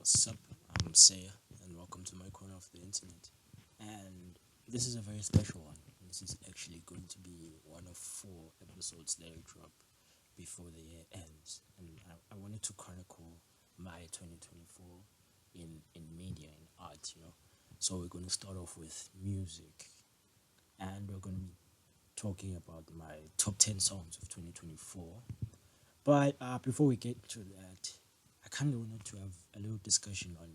What's up? I'm Seyr, and welcome to my corner of the internet. And this is a very special one. This is actually going to be one of 4 episodes that I drop before the year ends. And I wanted to chronicle my 2024 in media, in art. So we're going to start off with music, and we're going to be talking about my top 10 songs of 2024. But before we get to that, I kind of wanted to have a little discussion on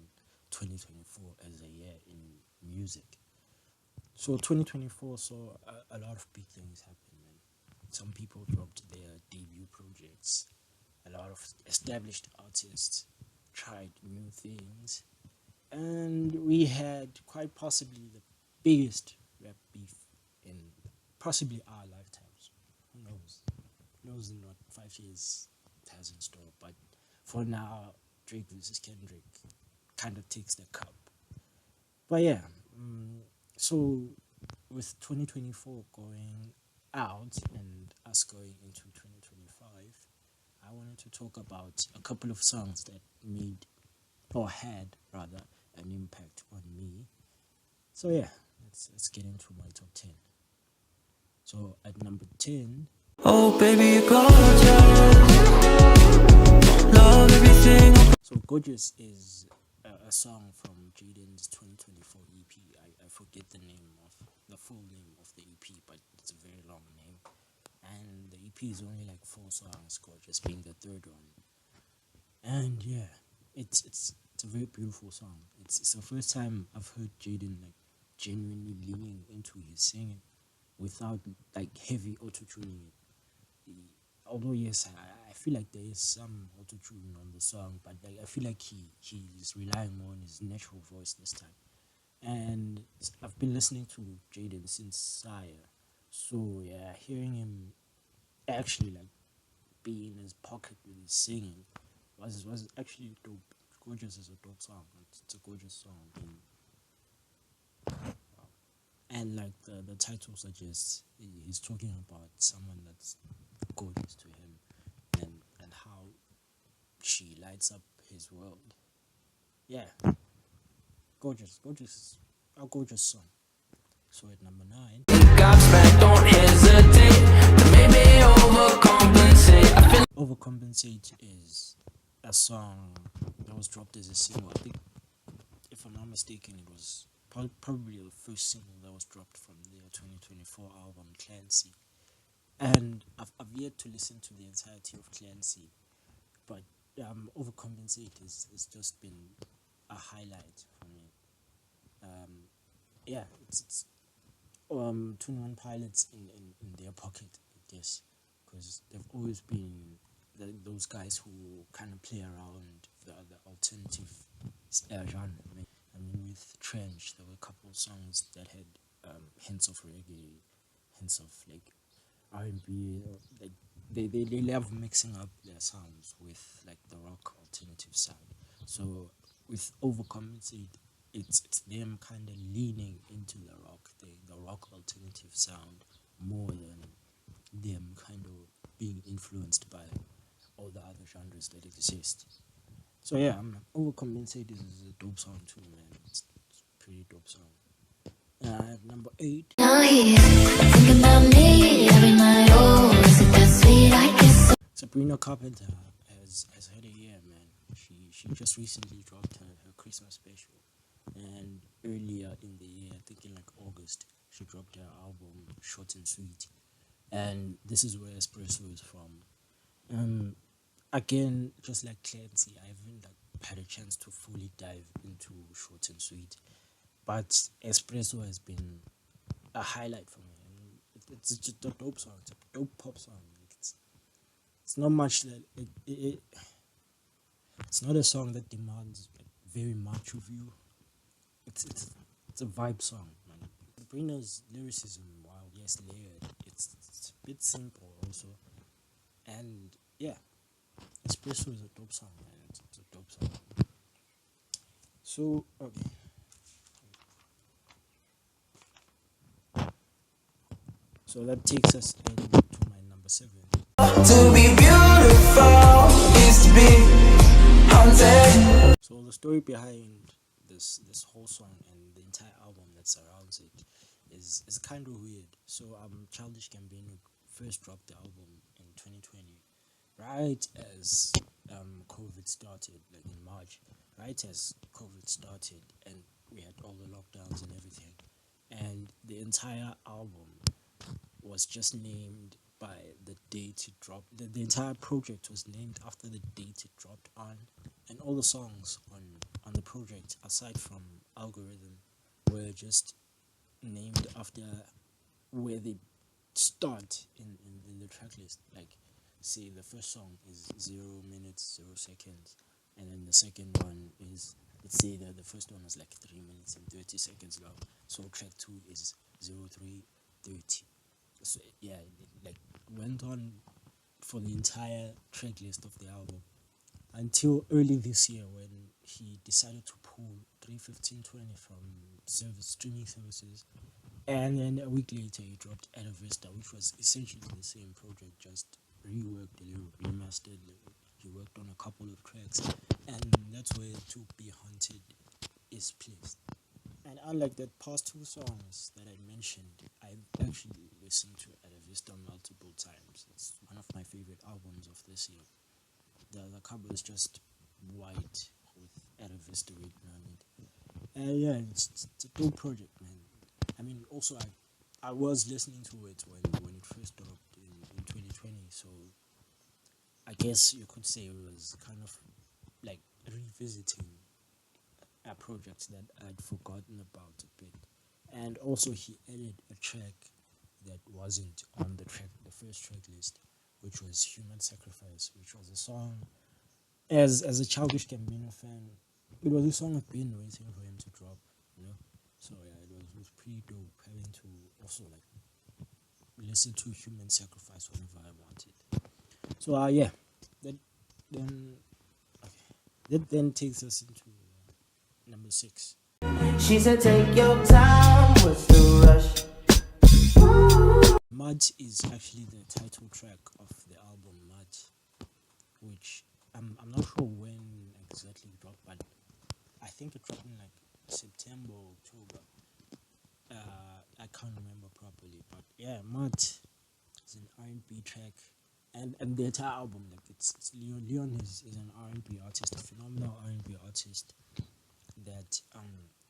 2024 as a year in music. So 2024 saw a lot of big things happen. And some people dropped their debut projects. A lot of established artists tried new things. And we had quite possibly the biggest rap beef in possibly our lifetimes. Who knows? Who knows in what 5 years has in store. But for now, Drake versus Kendrick kind of takes the cup. But yeah, so with 2024 going out and us going into 2025, I wanted to talk about a couple of songs that made, or had rather, an impact on me. So yeah, let's get into my top 10. So at number 10, oh baby, you're gorgeous. Love everything. So Gorgeous is a song from Jaden's 2024 EP. I forget the full name of the EP, but it's a very long name. And the EP is only like 4 songs, Gorgeous being the third one. And yeah, it's a very beautiful song. It's the first time I've heard Jaden like genuinely leaning into his singing without like heavy auto-tuning it. Although yes, I feel like there is some auto-tune on the song, but like I feel like he's relying more on his natural voice this time. And I've been listening to Jaden since Seyr, so yeah, hearing him actually like be in his pocket with his singing was actually dope. Gorgeous is a dope song. It's a gorgeous song. And like the title suggests, he's talking about someone that's gorgeous to him and how she lights up his world. Yeah, gorgeous is a gorgeous song. So at number 9, Don't hesitate. Maybe overcompensate. Overcompensate is a song that was dropped as a single. I think, if I'm not mistaken, it was probably the first single that was dropped from their 2024 album Clancy. And I've yet to listen to the entirety of Clancy, but Overcompensate has just been a highlight for me. Yeah, it's 21 Pilots in their pocket, I guess, because they've always been those guys who kind of play around the alternative genre. I mean, with Trench, there were a couple of songs that had hints of reggae, hints of like R&B. Like they love mixing up their sounds with like the rock alternative sound. So with Overcompensate, it's them kind of leaning into the rock thing, the rock alternative sound, more than them kind of being influenced by all the other genres that exist. So yeah, Overcompensate is a dope song too, man. It's a pretty dope song. Number 8. Now he's thinking about me every night. Oh, is it that sweet? I guess. Sabrina Carpenter has had a year, man. She just recently dropped her Christmas special, and earlier in the year, I think in like August, she dropped her album Short and Sweet, and this is where Espresso is from. Again, just like Clancy, I haven't like had a chance to fully dive into Short and Sweet, but Espresso has been a highlight for me. I mean, it's just a dope song. It's a dope pop song. Like it's not much that it's not a song that demands like very much of you. It's a vibe song, man. Sabrina's lyricism, while yes layered, it's a bit simple also, and yeah, Espresso is a dope song, man. It's a dope song. So okay. So that takes us into my number 7. To be beautiful is to be haunted. So the the story behind this whole song and the entire album that surrounds it is kind of weird. So Childish Gambino first dropped the album in 2020, right as COVID started, like in March, right as COVID started, and we had all the lockdowns and everything, and the entire album was just named by the date it dropped. The entire project was named after the date it dropped on, and all the songs on the project, aside from Algorithm, were just named after where they start in the track list. Like, say the first song is 0 minutes 0 seconds, and then the second one is, let's say the first one was like 3 minutes and 30 seconds long. So track 2 is 03:30. So yeah, it like went on for the entire track list of the album until early this year when he decided to pull 3:15:20 from streaming services, and then a week later he dropped Ella Vista, which was essentially the same project, just reworked a little, remastered. He worked on a couple of tracks, and that's where To Be Haunted is placed. And unlike the past two songs that I mentioned, I've actually listened to Ella Vista multiple times. It's one of my favorite albums of this year. The cover is just white with Ella Vista written on it. And yeah, it's a dope project, man. I mean, also I was listening to it when it first dropped in 2020, so I guess you could say it was kind of like revisiting a project that I'd forgotten about a bit. And also he added a track that wasn't on the first track list, which was Human Sacrifice, which was a song, as a Childish Gambino fan, it was a song I've been waiting for him to drop, you know. So yeah, it was pretty dope having to also like listen to Human Sacrifice whenever I wanted. So yeah, that then that then takes us into number 6. She said, take your time, what's the rush? Mud is actually the title track of the album Mud, which I'm not sure when exactly it dropped, but I think it dropped in like September, October. I can't remember properly, but yeah, Mud is an R&B track, and the entire album, like it's Leon. Leon is an R&B artist, a phenomenal R&B artist. That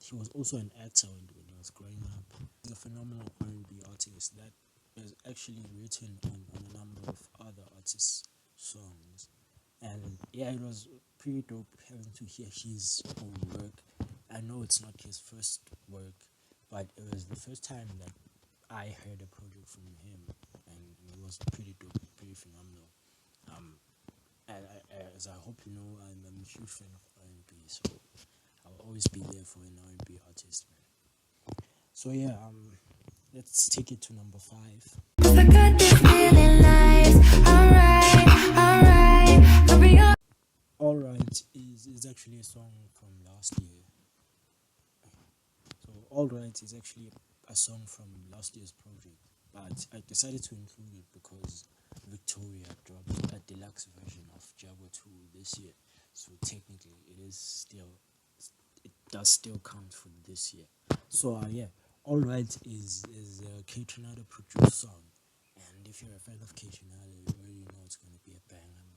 he was also an actor when he was growing up. He's a phenomenal R&B artist that is actually written on a number of other artists' songs, and yeah, it was pretty dope having to hear his own work. I know it's not his first work, but it was the first time that I heard a project from him, and it was pretty dope, pretty phenomenal. As I hope you know, I'm a huge fan of R&B, so I'll always be there for an R&B artist, man. So yeah, let's take it to number 5. I got this feeling nice. Alright. Alright is actually a song from last year. So Alright is actually a song from last year's project, but I decided to include it because Victoria dropped a deluxe version of Jaguar 2 this year. So technically it does still count for this year. So yeah, Alright is a K Tronado produced song, and if you're a fan of K Tronado, you already know it's gonna be a banger.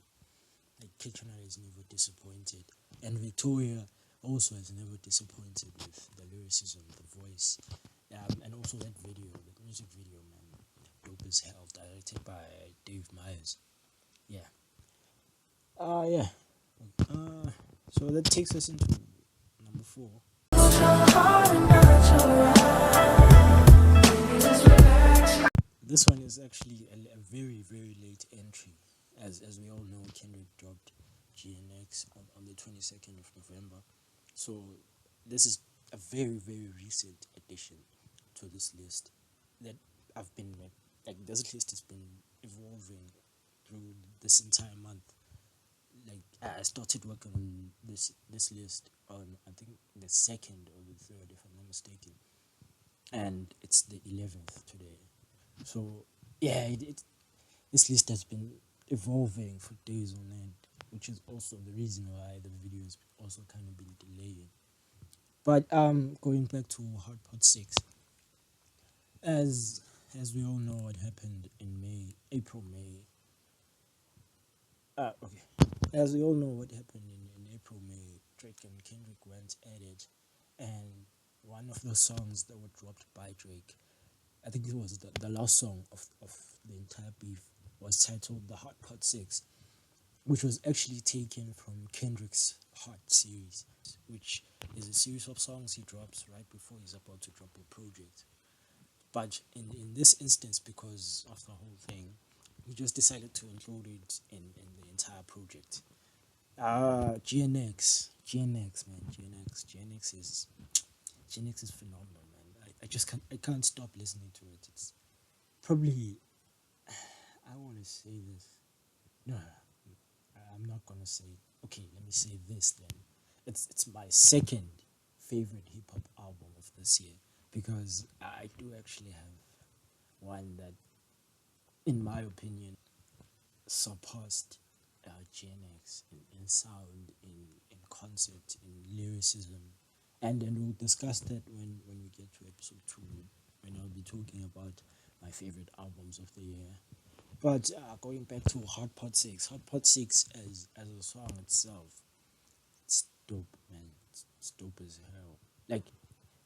Like K Tronado is never disappointed, and Victoria also has never disappointed with the lyricism, the voice, and also that video, that music video, man, dope as hell, directed by Dave Myers. Yeah. Yeah. So that takes us into number 4. This one is actually a very, very late entry. As we all know, Kendrick dropped GNX on the 22nd of November. So this is a very, very recent addition to this list that I've been like this list has been evolving through this entire month. Like I started working on this list on, I think, the 2nd or the 3rd, if I'm not mistaken, and it's the 11th today. So yeah, this list has been evolving for days on end, which is also the reason why the video has also kind of been delayed. But going back to Hot Pot 6, as we all know what happened in May. Okay. As we all know what happened in April, May, Drake and Kendrick went at it, and one of the songs that were dropped by Drake, I think it was the last song of the entire beef, was titled The Hot Pot 6, which was actually taken from Kendrick's Hot series, which is a series of songs he drops right before he's about to drop a project. But in this instance, because of the whole thing, we just decided to include it in the entire project. GNX, man, GNX is phenomenal, man. I can't stop listening to it. It's probably, I want to say this. No, I'm not gonna say. Okay, let me say this then. It's my second favorite hip hop album of this year, because I do actually have one that, in my opinion, surpassed GNX in sound, in concept, in lyricism, and then we'll discuss that when we get to episode 2, when I'll be talking about my favorite albums of the year. But going back to Hot Pot 6, Hot Pot 6 as a song itself, it's dope, man. It's dope as hell. Like,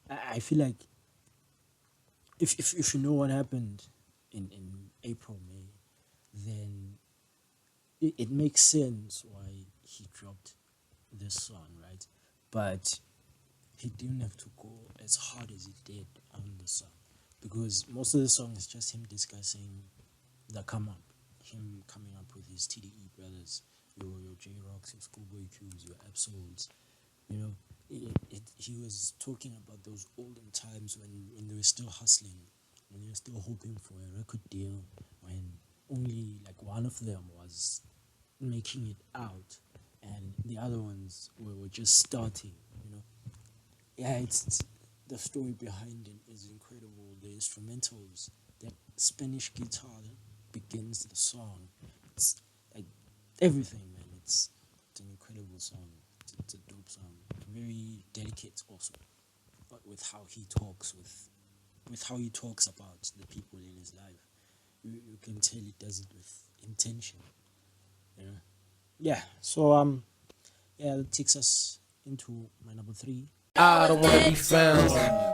I feel like if you know what happened in April, May, then it makes sense why he dropped this song, right? But he didn't have to go as hard as he did on the song, because most of the song is just him discussing the come up, him coming up with his TDE brothers, your J Rocks, your Schoolboy Qs, your Absols. You know, he was talking about those olden times when they were still hustling, when they were still hoping for a record deal, when only like one of them was making it out, and the other ones were just starting. You know, yeah, it's the story behind it is incredible. The instrumentals, that Spanish guitar that begins the song, it's like everything, man. It's an incredible song. It's a dope song. Very delicate also, but with how he talks, with how he talks about the people in his life, you can tell he does it with intention. You know? Yeah. So yeah, that takes us into my number 3. I don't wanna be found.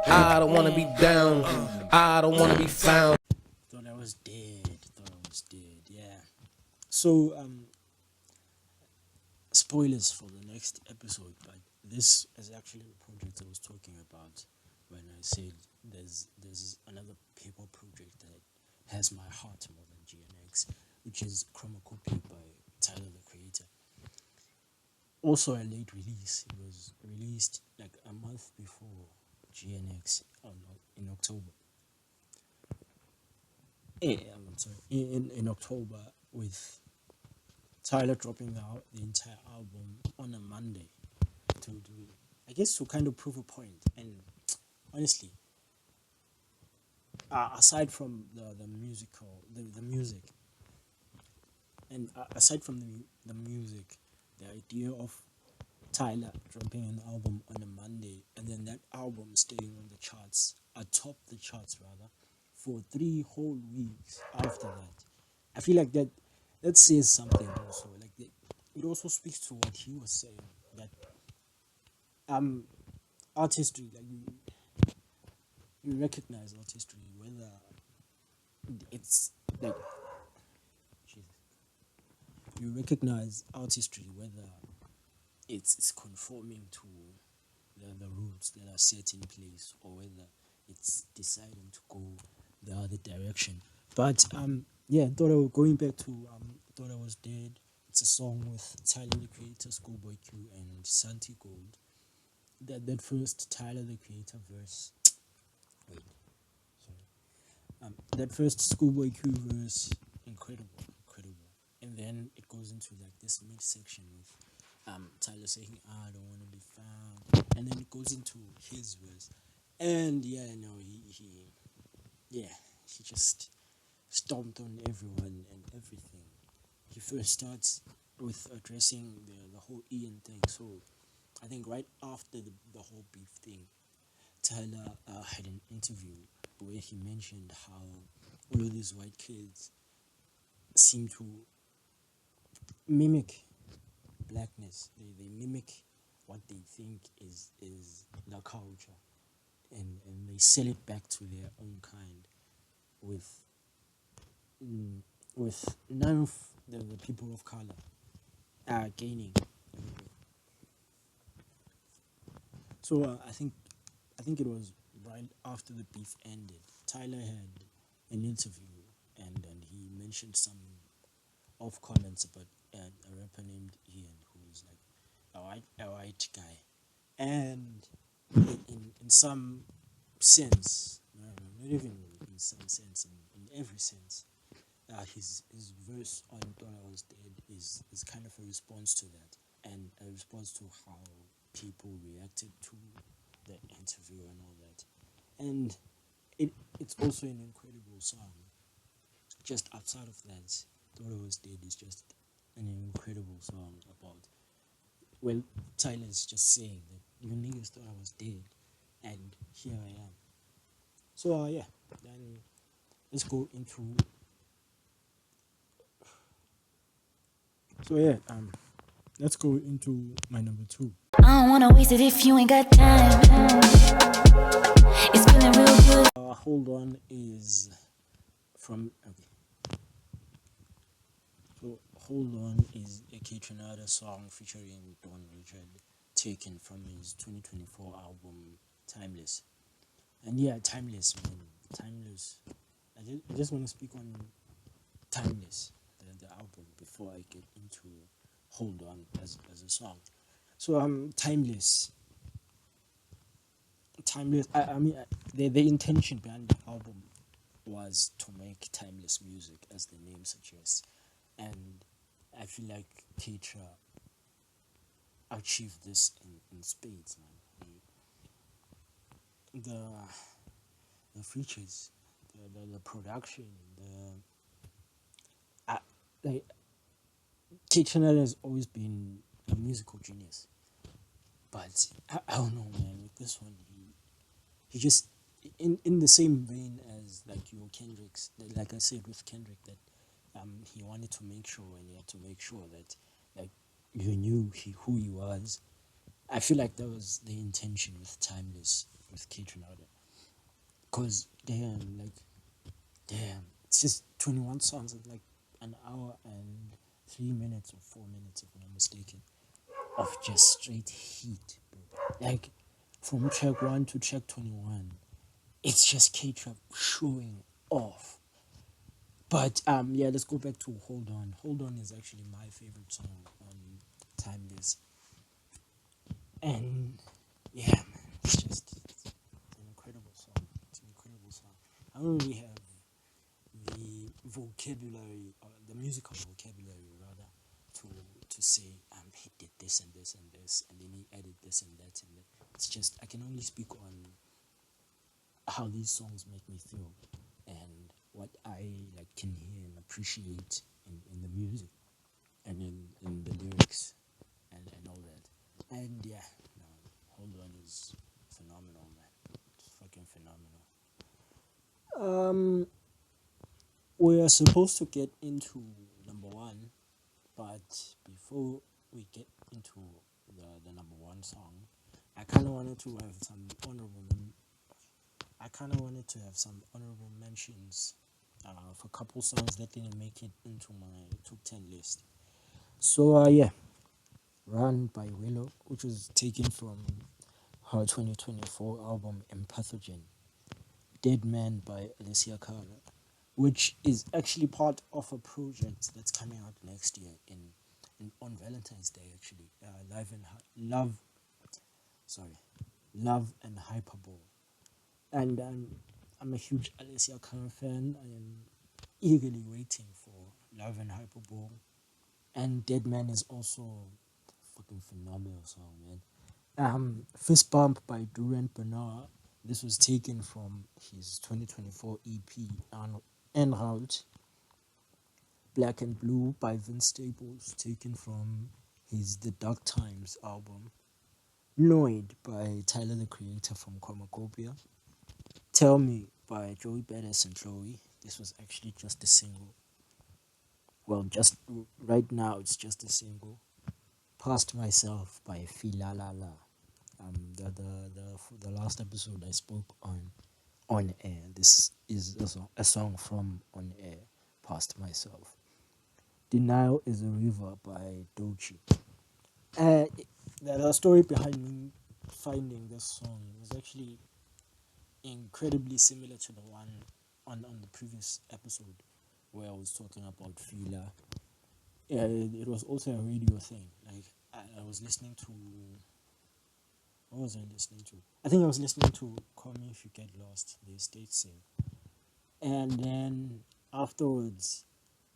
I don't wanna be down. I don't wanna be found. Thought I was dead. Yeah. So spoilers for the next episode, but this is actually the project I was talking about when I said there's another paper project that has my heart more than GNX, which is Chroma Copy by Tyler the Creator. Also a late release. It was released like a month before GNX in October. I'm sorry, in October, with Tyler dropping the entire album on a Monday to I guess to kind of prove a point. And honestly, aside from the musical the music, and aside from the music, the idea of Tyler dropping an album on a Monday and then that album staying on the charts, atop the charts rather, for 3 whole weeks after that, I feel like that says something also. Like it also speaks to what he was saying, that artistry, like you recognize artistry whether it's like Jesus, you recognize artistry whether it's conforming to the rules that are set in place, or whether it's deciding to go the other direction. But yeah, going back to Thought I Was Dead. It's a song with Tyler the Creator, Schoolboy Q, and Santi Gold. That first Tyler the Creator verse. Wait, sorry. That first Schoolboy Q verse, incredible. And then it goes into like this midsection with Tyler saying, "I don't want to be found," and then it goes into his verse, and yeah, no, he just stomped on everyone and everything. He first starts with addressing the whole Ian thing. So I think right after the whole beef thing, Tyler had an interview where he mentioned how all of these white kids seem to mimic blackness. They mimic what they think is the culture, and they sell it back to their own kind with mm, with none of the people of color gaining. So I think it was right after the beef ended. Tyler had an interview, and he mentioned some off comments about a rapper named Ian, who was like a white guy, and in some sense, no, not even in some sense, in every sense, his verse on "Thought I Was Dead" is kind of a response to that, and a response to how people reacted to the interview and all that, and it's also an incredible song. Just outside of that, "Thought I Was Dead" is just an incredible song about, well, Tyler's just saying that you niggas thought I was dead, and here I am. So yeah, then let's go into. So yeah, let's go into my number two. I don't wanna waste it if you ain't got time. It's feeling real good. Hold on is from okay. So hold on is a Kitchenada song featuring Don Richard, taken from his 2024 album Timeless. And yeah, Timeless, man, Timeless. I just want to speak on Timeless, the album, before I get into Hold On as a song. So Timeless. Timeless. I mean, the intention behind the album was to make timeless music, as the name suggests, and I feel like Teacher achieved this in spades, man. The features, the production, uh, like Teacher has always been a musical genius, but I don't know, man. With this one, he just in the same vein as like your Kendrick's, like I said with Kendrick, that he wanted to make sure, and he had to make sure that like you knew who he was. I feel like that was the intention with Timeless, with Kate Renata, cause damn, it's just 21 songs of like an hour and 3 minutes or 4 minutes, if I'm not mistaken, of just straight heat, bro. Like from track 1 to track 21, it's just K-Trap showing off. But yeah, let's go back to Hold On. Hold On is actually my favorite song on Timeless. And yeah, man, it's an incredible song. It's an incredible song. I don't really have the vocabulary, or the musical vocabulary rather, to say he did this and this and this, and then he added this and that and that. It's just I can only speak on how these songs make me feel, and what I like can hear and appreciate in the music, and in the lyrics, and all that. And yeah, no, Hold On is phenomenal, man. It's fucking phenomenal. We're supposed to get into number one, but before we get into the number one song, I kind of wanted to have some honorable. I kind of wanted to have some honorable mentions for a couple songs that didn't make it into my top 10 list. So yeah, Run by Willow, which was taken from her 2024 album Empathogen. Dead Man by Alicia Cara, which is actually part of a project that's coming out next year in on Valentine's Day, actually. Love and Hyperbole. And I'm a huge Alicia Cara fan. I am eagerly waiting for Love and Hyperbole. And Dead Man is also a fucking phenomenal song, man. Fist Bump by Durant Bernard. This was taken from his 2024 EP En Route. Black and Blue by Vince Staples, taken from his The Dark Times album. Noid by Tyler the Creator from Cornucopia. Tell Me by Joey Badass and Chloe. This was actually just a single. Well, just right now, it's just a single. Past Myself by Fila La La. The last episode I spoke on air. This is a song from On Air, Past Myself. Denial is a River by Dochi. The story behind me finding this song was actually incredibly similar to the one on the previous episode where I was talking about Fila. Yeah, it was also a radio thing. Like I was listening to, what was I listening to? I think I was listening to Call Me If You Get Lost, the estate sale. And then afterwards,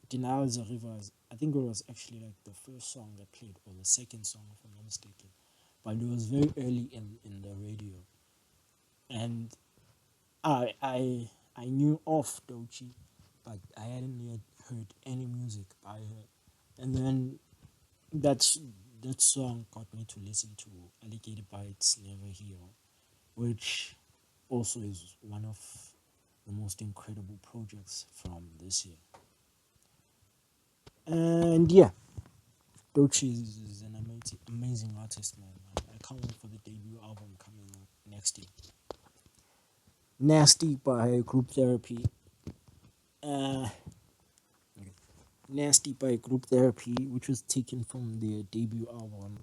Denial is a River, I think it was actually like the first song that played, or the second song if I'm not mistaken. But it was very early in the radio. And I knew of Dochi, but I hadn't yet heard any music by her. And then that song got me to listen to Alligator Bites Never Heal, which also is one of the most incredible projects from this year. And yeah, Dochi is an amazing artist, man. I can't wait for the debut album coming out next year. Nasty by Group Therapy. Nasty by Group Therapy, which was taken from their debut album.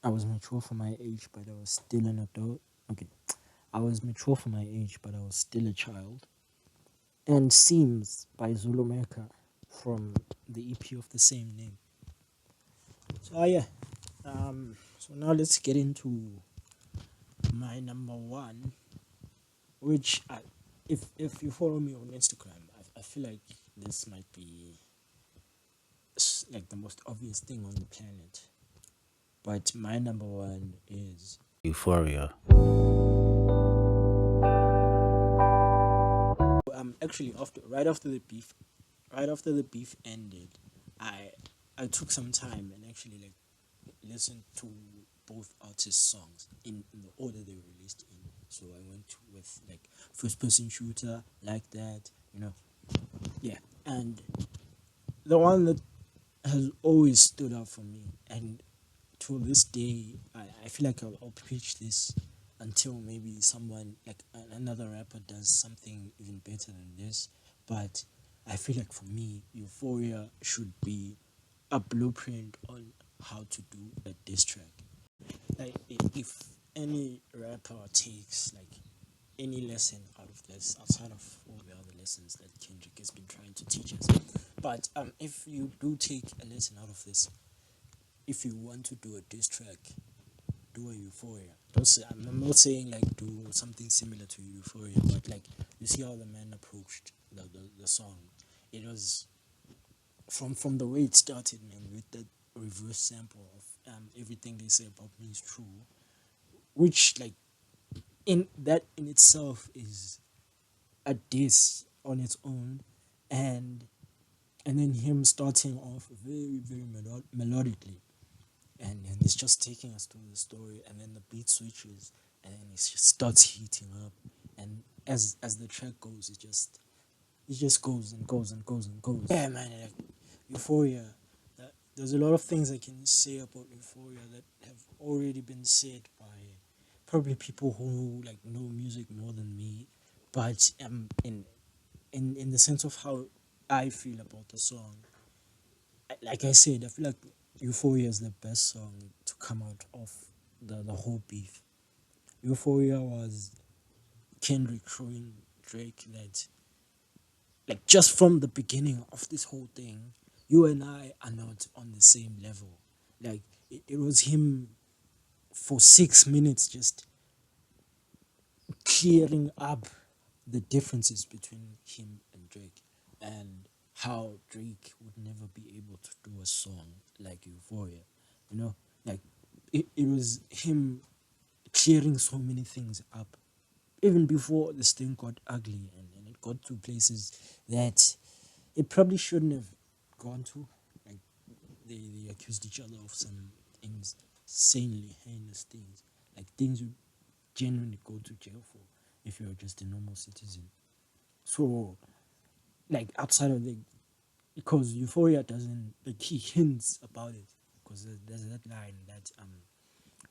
I was mature for my age, but I was still an adult. Okay. I was mature for my age, but I was still a child. And Seams by Zulu Mecca from the EP of the same name. So yeah. So now let's get into my number one, which if you follow me on Instagram, I feel like this might be like the most obvious thing on the planet. But my number one is Euphoria. Actually right after the beef ended, I took some time and actually like listened to both artists' songs in the order they were released in. So I went with like First Person Shooter, Like That, yeah. And the one that has always stood out for me, and to this day I feel like I'll preach this until maybe someone like another rapper does something even better than this. But I feel like for me, Euphoria should be a blueprint on how to do a diss track. Like if any rapper takes like any lesson out of this, outside of all the other lessons that Kendrick has been trying to teach us, but if you do take a lesson out of this, if you want to do a diss track, do a Euphoria. I'm not saying like do something similar to Euphoria, but like you see how the man approached the song. It was from the way it started, man, with that reverse sample of Everything They Say About Me Is True, which like in itself is a diss on its own, and then him starting off very very melodically, and it's just taking us through the story, and then the beat switches, and then it just starts heating up, and as the track goes, it just goes and goes and goes and goes. Yeah, man, like Euphoria. There's a lot of things I can say about Euphoria that have already been said by probably people who like know music more than me, but in the sense of how I feel about the song, like I said, I feel like Euphoria is the best song to come out of the whole beef. Euphoria was Kendrick showing Drake that, like, just from the beginning of this whole thing, you and I are not on the same level. Like, it was him for 6 minutes just clearing up the differences between him and Drake, and how Drake would never be able to do a song like Euphoria. Like it was him clearing so many things up even before this thing got ugly, and it got to places that it probably shouldn't have gone to. Like they accused each other of some insanely heinous things, like things you genuinely go to jail for if you're just a normal citizen. So, like outside of the, because Euphoria doesn't, like he hints about it, because there's that line that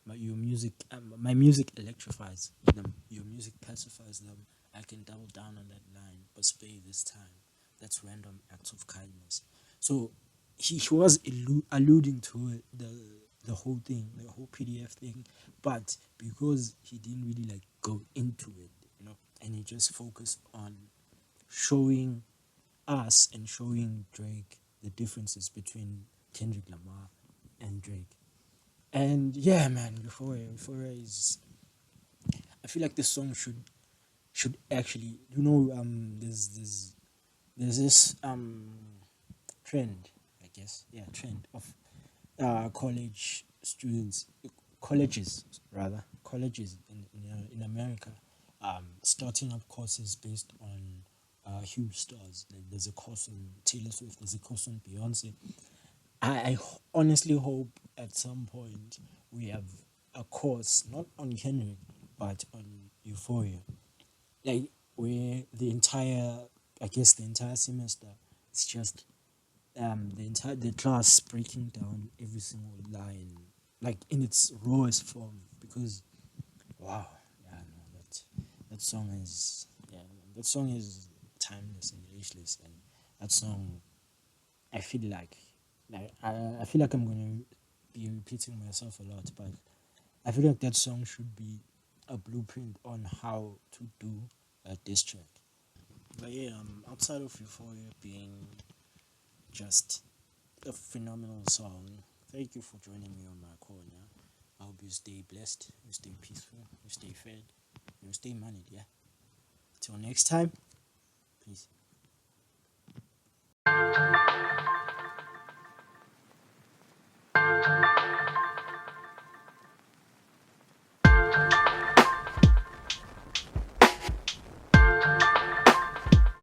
my music electrifies them, your music pacifies them. I can double down on that line, but spare this time. That's random acts of kindness. So he was alluding to it, the whole thing, the whole PDF thing, but because he didn't really like go into it, and he just focused on showing us and showing Drake the differences between Kendrick Lamar and Drake. And yeah, man, Euphoria is. I feel like this song should actually, there's this trend, I guess, yeah, trend of college students, colleges rather, colleges in America, starting up courses based on huge stars. Like there's a course on Taylor Swift, there's a course on Beyonce. Honestly hope at some point we have a course not on Kendrick but on Euphoria, like where the entire semester, it's just the class breaking down every single line, like in its rawest form. Because wow, yeah, no, that song is timeless and ageless, and that song, I feel like I feel like I'm gonna be repeating myself a lot, but I feel like that song should be a blueprint on how to do a diss track. But yeah, outside of Euphoria being just a phenomenal song, thank you for joining me on my corner. I hope you stay blessed, you stay peaceful, you stay fed, you stay managed. Yeah. Till next time, peace.